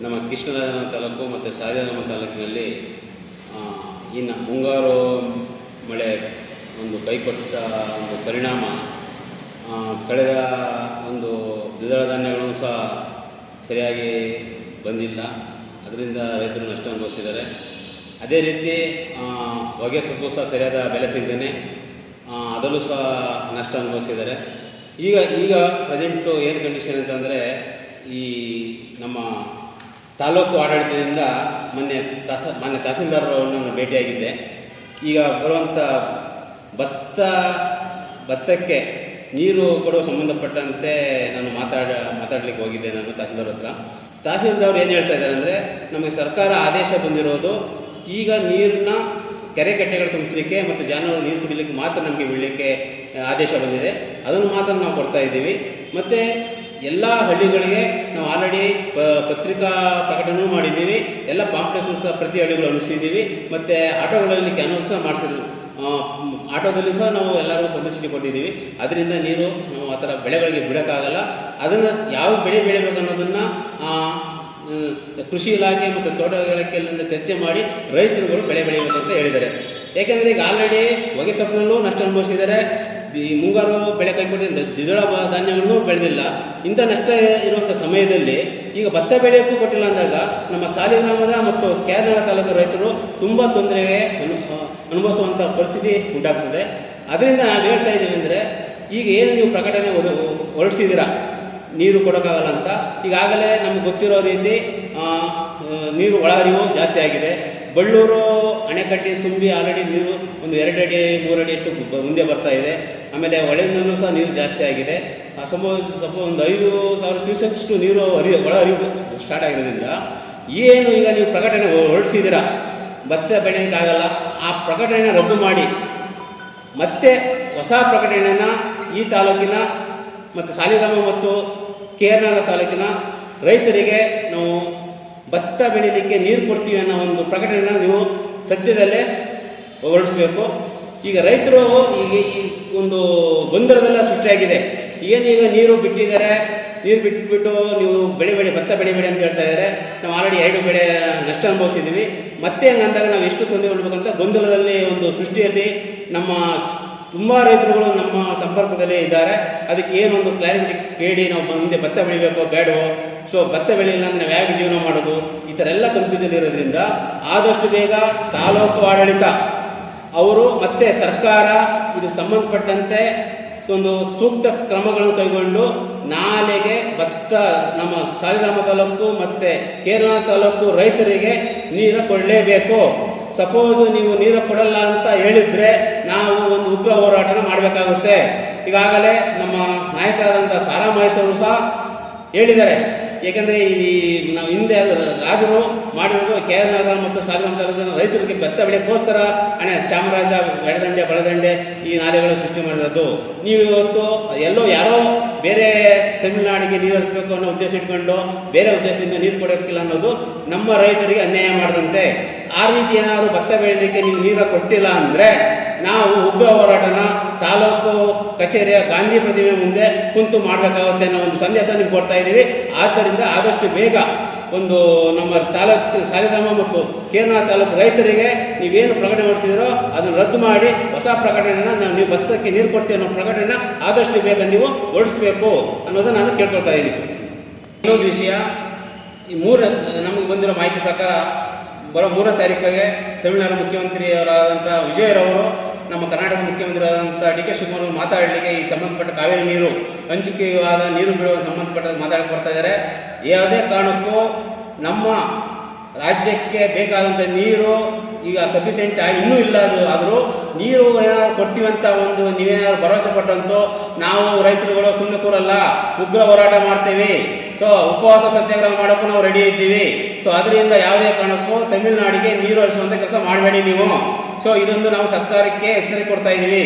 ನಮ್ಮ ಕೃಷ್ಣರಾಜನ ತಾಲೂಕು ಮತ್ತು ಸಾಲಿಗ್ರಾಮ ತಾಲೂಕಿನಲ್ಲಿ ಇನ್ನು ಮುಂಗಾರು ಮಳೆ ಒಂದು ಕೈಕೊಟ್ಟ ಒಂದು ಪರಿಣಾಮ ಕಳೆದ ಒಂದು ದ್ವಿದಳ ಧಾನ್ಯಗಳು ಸಹ ಸರಿಯಾಗಿ ಬಂದಿಲ್ಲ. ಅದರಿಂದ ರೈತರು ನಷ್ಟ ಅನುಭವಿಸಿದ್ದಾರೆ. ಅದೇ ರೀತಿ ಹೊಗೆ ಸೊಪ್ಪು ಸಹ ಸರಿಯಾದ ಬೆಲೆ ಸಿಗದೇ ಅದರಲ್ಲೂ ಸಹ ನಷ್ಟ ಅನುಭವಿಸಿದ್ದಾರೆ. ಈಗ ಪ್ರೆಸೆಂಟು ಏನು ಕಂಡೀಷನ್ ಅಂತಂದರೆ, ಈ ನಮ್ಮ ತಾಲೂಕು ಆಡಳಿತದಿಂದ ಮೊನ್ನೆ ತಹಸೀಲ್ದಾರರನ್ನು ಭೇಟಿಯಾಗಿದ್ದೆ. ಈಗ ಬರುವಂಥ ಭತ್ತಕ್ಕೆ ನೀರು ಕೊಡುವ ಸಂಬಂಧಪಟ್ಟಂತೆ ನಾನು ಮಾತಾಡಲಿಕ್ಕೆ ಹೋಗಿದ್ದೆ. ನಾನು ತಹಸೀಲ್ದಾರ್ ಹತ್ರ. ತಹಸೀಲ್ದಾರ್ ಏನು ಹೇಳ್ತಾ ಇದ್ದಾರೆ ಅಂದರೆ, ನಮಗೆ ಸರ್ಕಾರ ಆದೇಶ ಬಂದಿರೋದು ಈಗ ನೀರನ್ನ ಕೆರೆ ಕಟ್ಟೆಗಳು ತುಂಬಿಸಲಿಕ್ಕೆ ಮತ್ತು ಜಾನುವಾರು ನೀರು ಕುಡಿಲಿಕ್ಕೆ ಮಾತ್ರ ನಮಗೆ ಬಿಡಲಿಕ್ಕೆ ಆದೇಶ ಬಂದಿದೆ. ಅದನ್ನು ಮಾತ್ರ ನಾವು ಕೊಡ್ತಾ ಇದ್ದೀವಿ. ಮತ್ತು ಎಲ್ಲ ಹಳ್ಳಿಗಳಿಗೆ ನಾವು ಆಲ್ರೆಡಿ ಪತ್ರಿಕಾ ಪ್ರಕಟಣೆ ಮಾಡಿದ್ದೀವಿ. ಎಲ್ಲ ಪಾಂಪ್ಲೆಟ್ಸು ಸಹ ಪ್ರತಿ ಹಳ್ಳಿಗಳು ಅನಿಸಿದ್ದೀವಿ. ಮತ್ತು ಆಟೋಗಳಲ್ಲಿ ಕ್ಯಾನ್ವಸ್ ಸಹ ಮಾಡಿಸಿದ್ವಿ. ಆಟೋದಲ್ಲಿ ಸಹ ನಾವು ಎಲ್ಲರಿಗೂ ಪಬ್ಲಿಸಿಟಿ ಕೊಟ್ಟಿದ್ದೀವಿ. ಅದರಿಂದ ನೀರು ನಾವು ಆ ಥರ ಬೆಳೆಗಳಿಗೆ ಬಿಡೋಕ್ಕಾಗಲ್ಲ. ಅದನ್ನು ಯಾವ ಬೆಳೆ ಬೆಳಿಬೇಕು ಅನ್ನೋದನ್ನು ಕೃಷಿ ಇಲಾಖೆ ಮತ್ತು ತೋಟಗಾರಿಕೆಯಿಂದ ಚರ್ಚೆ ಮಾಡಿ ರೈತರುಗಳು ಬೆಳೆ ಬೆಳಿಬೇಕಂತ ಹೇಳಿದ್ದಾರೆ. ಏಕೆಂದರೆ ಈಗ ಆಲ್ರೆಡಿ ಹೊಗೆ ಸೊಪ್ಪಿನಲ್ಲೂ ನಷ್ಟ ಅನುಭವಿಸಿದ್ದಾರೆ. ಮುಂಗಾರು ಬೆಳೆ ಕೈಕೊಟ್ಟಿದ್ದ ದ್ವಿದಳ ಧಾನ್ಯಗಳನ್ನು ಬೆಳೆದಿಲ್ಲ. ಇಂಥ ನಷ್ಟ ಇರುವಂಥ ಸಮಯದಲ್ಲಿ ಈಗ ಭತ್ತ ಬೆಳೆಯೋಕ್ಕೂ ಕೊಟ್ಟಿಲ್ಲ ಅಂದಾಗ ನಮ್ಮ ಸಾಲಿಗ್ರಾಮದ ಮತ್ತು ಕೇರಳ ತಾಲೂಕು ರೈತರು ತುಂಬ ತೊಂದರೆಗೆ ಅನುಭವಿಸುವಂಥ ಪರಿಸ್ಥಿತಿ ಉಂಟಾಗ್ತದೆ. ಅದರಿಂದ ನಾವು ಹೇಳ್ತಾ ಇದ್ದೀವಿ ಅಂದರೆ, ಈಗ ಏನು ನೀವು ಪ್ರಕಟಣೆ ಹೊರಡಿಸಿದ್ದೀರಾ ನೀರು ಕೊಡೋಕ್ಕಾಗಲ್ಲ ಅಂತ, ಈಗಾಗಲೇ ನಮ್ಗೆ ಗೊತ್ತಿರೋ ರೀತಿ ನೀರು ಒಳಹರಿವು ಜಾಸ್ತಿ ಆಗಿದೆ. ಬಳ್ಳೂರು ಅಣೆಕಟ್ಟೆ ತುಂಬಿ ಆಲ್ರೆಡಿ ನೀರು ಒಂದು 2 ಅಡಿ 3 ಅಡಿಯಷ್ಟು ಮುಂದೆ ಬರ್ತಾ ಇದೆ. ಆಮೇಲೆ ಹೊಳೆಯಿಂದಲೂ ಸಹ ನೀರು ಜಾಸ್ತಿ ಆಗಿದೆ. ಸ್ವಲ್ಪ ಒಂದು 5,000 ಕ್ಯೂಸೆಕ್ಸ್ಟು ನೀರು ಒಳಹರಿವು ಸ್ಟಾರ್ಟ್ ಆಗಿರೋದ್ರಿಂದ ಏನು ಈಗ ನೀವು ಪ್ರಕಟಣೆ ಹೊರಡಿಸಿದ್ದೀರಾ ಭತ್ತ ಬೆಳೆಯೋಕ್ಕಾಗಲ್ಲ, ಆ ಪ್ರಕಟಣೆನ ರದ್ದು ಮಾಡಿ ಮತ್ತೆ ಹೊಸ ಪ್ರಕಟಣೆನ ಈ ತಾಲೂಕಿನ ಮತ್ತು ಸಾಲಿಗ್ರಾಮ ಮತ್ತು ಕೇರಳ ತಾಲೂಕಿನ ರೈತರಿಗೆ ನಾವು ಭತ್ತ ಬೆಳೀಲಿಕ್ಕೆ ನೀರು ಕೊಡ್ತೀವಿ ಅನ್ನೋ ಒಂದು ಪ್ರಕಟಣೆನ ನೀವು ಸದ್ಯದಲ್ಲೇ ಹೊರಡಿಸ್ಬೇಕು. ಈಗ ರೈತರು ಈಗ ಈ ಒಂದು ಗೊಂದಲದೆಲ್ಲ ಸೃಷ್ಟಿಯಾಗಿದೆ. ಏನೀಗ ನೀರು ಬಿಟ್ಟಿದ್ದಾರೆ, ನೀರು ಬಿಟ್ಬಿಟ್ಟು ನೀವು ಭತ್ತ ಬೆಳಿಬೇಡಿ ಅಂತ ಹೇಳ್ತಾ ಇದ್ದಾರೆ. ನಾವು ಆಲ್ರೆಡಿ 2 ಬೆಳೆ ನಷ್ಟ ಅನುಭವಿಸಿದ್ದೀವಿ. ಮತ್ತೆ ಹಂಗಂದಾಗ ನಾವು ಎಷ್ಟು ತೊಂದರೆ ಮಾಡಬೇಕಂತ ಗೊಂದಲದಲ್ಲಿ ಒಂದು ಸೃಷ್ಟಿಯಲ್ಲಿ ನಮ್ಮ ತುಂಬ ರೈತರುಗಳು ನಮ್ಮ ಸಂಪರ್ಕದಲ್ಲಿ ಇದ್ದಾರೆ. ಅದಕ್ಕೆ ಏನೊಂದು ಕ್ಲಾರಿಟಿ ಕೇಳಿ ನಾವು ಮುಂದೆ ಭತ್ತ ಬೆಳಿಬೇಕೋ ಬೇಡವೋ, ಸೊ ಭತ್ತ ಬೆಳೆಯಿಲ್ಲ ಅಂದರೆ ನಾವು ಹೇಗೆ ಜೀವನ ಮಾಡೋದು, ಈ ಥರ ಎಲ್ಲ ಕನ್ಫ್ಯೂಷನ್ ಇರೋದ್ರಿಂದ ಆದಷ್ಟು ಬೇಗ ತಾಲೂಕು ಆಡಳಿತ ಅವರು ಮತ್ತು ಸರ್ಕಾರ ಇದು ಸಂಬಂಧಪಟ್ಟಂತೆ ಒಂದು ಸೂಕ್ತ ಕ್ರಮಗಳನ್ನು ಕೈಗೊಂಡು ನಾಳೆಗೆ ಭತ್ತ ನಮ್ಮ ಸಾಲಿಗ್ರಾಮ ತಾಲೂಕು ಮತ್ತು ಕೇರಳ ತಾಲೂಕು ರೈತರಿಗೆ ನೀರು ಕೊಡಲೇಬೇಕು. ಸಪೋಸ್ ನೀವು ನೀರು ಕೊಡಲ್ಲ ಅಂತ ಹೇಳಿದರೆ ನಾವು ಒಂದು ಉಗ್ರ ಹೋರಾಟನ ಮಾಡಬೇಕಾಗುತ್ತೆ. ಈಗಾಗಲೇ ನಮ್ಮ ನಾಯಕರಾದಂಥ ಸಾರಾ ಮಹೇಶ್ವರು ಸಹ ಹೇಳಿದ್ದಾರೆ. ಏಕೆಂದರೆ ನಾವು ಹಿಂದೆ ರಾಜರು ಮಾಡಿರೋದು ಕೇರಳ ಮತ್ತು ಸಾಲಿಗ್ರಾಮ ತಾಲೂಕಿನ ರೈತರಿಗೆ ಭತ್ತ ಬೆಳೆಯೋಕ್ಕೋಸ್ಕರ ಚಾಮರಾಜ ಎಡದಂಡೆ ಬಲದಂಡೆ ಈ ನಾಲೆಗಳು ಸೃಷ್ಟಿ ಮಾಡಿರೋದು. ನೀವು ಇವತ್ತು ಯಾರೋ ಬೇರೆ ತಮಿಳುನಾಡಿಗೆ ನೀರು ಹರಿಸಬೇಕು ಅನ್ನೋ ಉದ್ದೇಶ ಇಟ್ಕೊಂಡು ಬೇರೆ ಉದ್ದೇಶದಿಂದ ನೀರು ಕೊಡೋಕ್ಕಿಲ್ಲ ಅನ್ನೋದು ನಮ್ಮ ರೈತರಿಗೆ ಅನ್ಯಾಯ ಮಾಡಿದಂತೆ. ಆ ರೀತಿ ಏನಾದರೂ ಭತ್ತ ಬೆಳೀಲಿಕ್ಕೆ ನೀವು ನೀರು ಕೊಟ್ಟಿಲ್ಲ ಅಂದರೆ ನಾವು ಉಗ್ರ ಹೋರಾಟನ ತಾಲೂಕು ಕಚೇರಿಯ ಗಾಂಧಿ ಪ್ರತಿಮೆ ಮುಂದೆ ಕುಂತು ಮಾಡಬೇಕಾಗುತ್ತೆ ಅನ್ನೋ ಒಂದು ಸಂದೇಶ ನಿಮ್ಗೆ ಕೊಡ್ತಾ ಇದ್ದೀವಿ. ಆದ್ದರಿಂದ ಆದಷ್ಟು ಬೇಗ ಒಂದು ನಮ್ಮ ತಾಲೂಕು ಸಾಲಿಗ್ರಾಮ ಮತ್ತು ಕೇರಳ ತಾಲೂಕು ರೈತರಿಗೆ ನೀವೇನು ಪ್ರಕಟಣೆ ಹೊರಡಿಸಿದ್ರೋ ಅದನ್ನು ರದ್ದು ಮಾಡಿ ಹೊಸ ಪ್ರಕಟಣೆನ ನೀವು ಭತ್ತಕ್ಕೆ ನೀರು ಕೊಡ್ತೀವಿ ಅನ್ನೋ ಪ್ರಕಟಣೆನ ಆದಷ್ಟು ಬೇಗ ನೀವು ಹೊರಡಿಸಬೇಕು ಅನ್ನೋದನ್ನು ನಾನು ಕೇಳ್ಕೊಳ್ತಾ ಇದ್ದೀನಿ. ಇನ್ನೊಂದು ವಿಷಯ, ಈ ನಮಗೆ ಬಂದಿರೋ ಮಾಹಿತಿ ಪ್ರಕಾರ ಬರೋ 3ನೇ ತಾರೀಕಿಗೆ ತಮಿಳುನಾಡು ಮುಖ್ಯಮಂತ್ರಿಯವರಾದಂಥ ವಿಜಯರವರು ನಮ್ಮ ಕರ್ನಾಟಕ ಮುಖ್ಯಮಂತ್ರಿಯಾದಂಥ ಡಿ.ಕೆ. ಶಿವಕುಮಾರ್ ಮಾತಾಡಲಿಕ್ಕೆ ಈ ಸಂಬಂಧಪಟ್ಟ ಕಾವೇರಿ ನೀರು ಹಂಚಿಕೆಯಾದ ನೀರು ಬಿಡುವ ಸಂಬಂಧಪಟ್ಟ ಮಾತಾಡಕ್ಕೆ ಬರ್ತಾ ಇದ್ದಾರೆ. ಯಾವುದೇ ಕಾರಣಕ್ಕೂ ನಮ್ಮ ರಾಜ್ಯಕ್ಕೆ ಬೇಕಾದಂಥ ನೀರು ಈಗ ಸಫಿಷಿಯೆಂಟ್ ಆಗಿ ಇನ್ನೂ ಇಲ್ಲ. ಆದರೂ ನೀರು ಏನಾದ್ರು ಕೊಡ್ತೀವಂತ ಒಂದು ನೀವೇನಾದ್ರು ಭರವಸೆ ಕೊಟ್ಟಂತೂ ನಾವು ರೈತರುಗಳು ಸುಮ್ಮನೆ ಕೂರಲ್ಲ, ಉಗ್ರ ಹೋರಾಟ ಮಾಡ್ತೀವಿ. ಸೊ ಉಪವಾಸ ಸತ್ಯಾಗ್ರಹ ಮಾಡೋಕ್ಕೂ ನಾವು ರೆಡಿ ಇದ್ದೀವಿ. ಸೊ ಅದರಿಂದ ಯಾವುದೇ ಕಾರಣಕ್ಕೂ ತಮಿಳುನಾಡಿಗೆ ನೀರು ಹರಿಸುವಂಥ ಕೆಲಸ ಮಾಡಬೇಡಿ ನೀವು. ಸೊ ಇದೊಂದು ನಾವು ಸರ್ಕಾರಕ್ಕೆ ಎಚ್ಚರಿಕೆ ಕೊಡ್ತಾ ಇದ್ದೀವಿ.